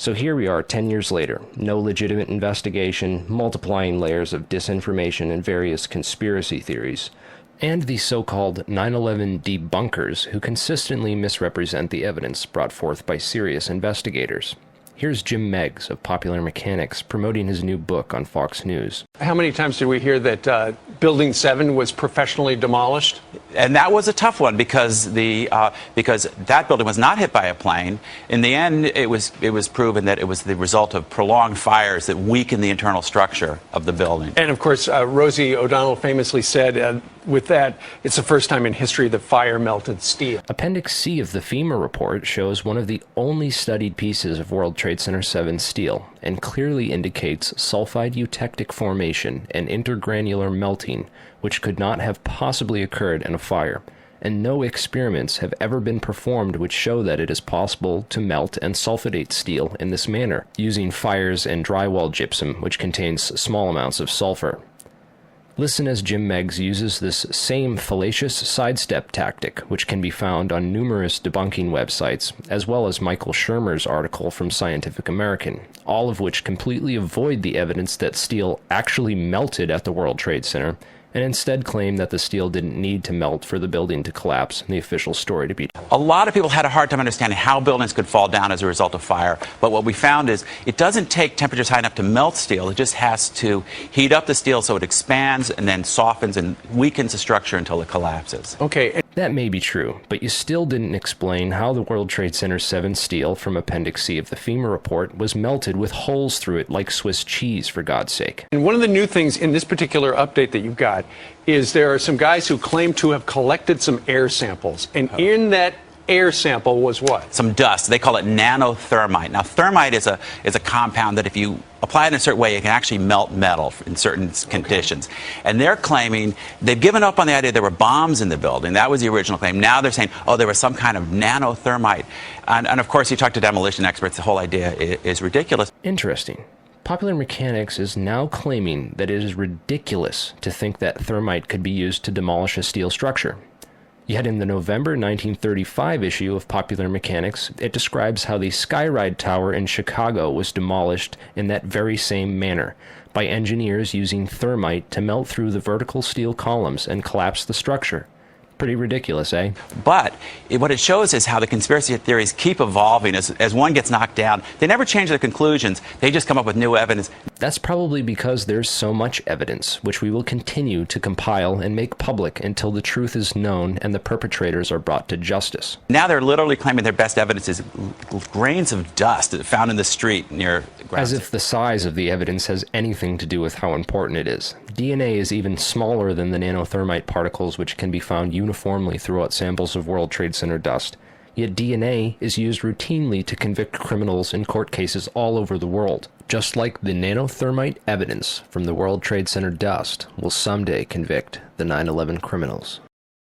So here we are 10 years later, no legitimate investigation, multiplying layers of disinformation and various conspiracy theories, and the so-called 9/11 debunkers who consistently misrepresent the evidence brought forth by serious investigators. Here's Jim Miegs of Popular Mechanics promoting his new book on Fox News. How many times did we hear that Building 7 was professionally demolished? And that was a tough one because that building was not hit by a plane. In the end, it was proven that it was the result of prolonged fires that weakened the internal structure of the building. And of course, Rosie O'Donnell famously said, with that, it's the first time in history that fire melted steel. Appendix C of the FEMA report shows one of the only studied pieces of World Trade Center 7 steel and clearly indicates sulfide eutectic formation and intergranular melting, which could not have possibly occurred in a fire, and no experiments have ever been performed which show that it is possible to melt and sulfidate steel in this manner, using fires and drywall gypsum, which contains small amounts of sulfur. Listen as Jim Miegs uses this same fallacious sidestep tactic, which can be found on numerous debunking websites, as well as Michael Shermer's article from Scientific American, all of which completely avoid the evidence that steel actually melted at the World Trade Center, and instead claim that the steel didn't need to melt for the building to collapse and the official story to be told. A lot of people had a hard time understanding how buildings could fall down as a result of fire, but what we found is it doesn't take temperatures high enough to melt steel. It just has to heat up the steel so it expands and then softens and weakens the structure until it collapses. Okay. That may be true, but you still didn't explain how the World Trade Center 7 steel from Appendix C of the FEMA report was melted with holes through it like Swiss cheese, for God's sake. And one of the new things in this particular update that you've got is there are some guys who claim to have collected some air samples, and in that air sample was what? Some dust. They call it nanothermite. Now, thermite is a compound that if you apply it in a certain way, it can actually melt metal in certain conditions. And they're claiming they've given up on the idea there were bombs in the building. That was the original claim. Now they're saying, oh, there was some kind of nanothermite. And of course, you talk to demolition experts, the whole idea is ridiculous. Interesting. Popular Mechanics is now claiming that it is ridiculous to think that thermite could be used to demolish a steel structure. Yet in the November 1935 issue of Popular Mechanics, it describes how the Skyride Tower in Chicago was demolished in that very same manner, by engineers using thermite to melt through the vertical steel columns and collapse the structure. Pretty ridiculous, eh? But what it shows is how the conspiracy theories keep evolving as one gets knocked down. They never change their conclusions. They just come up with new evidence. That's probably because there's so much evidence, which we will continue to compile and make public until the truth is known and the perpetrators are brought to justice. Now they're literally claiming their best evidence is grains of dust found in the street near ground. As if the size of the evidence has anything to do with how important it is. DNA is even smaller than the nanothermite particles which can be found uniformly throughout samples of World Trade Center dust. Yet DNA is used routinely to convict criminals in court cases all over the world. Just like the nanothermite evidence from the World Trade Center dust will someday convict the 9/11 criminals.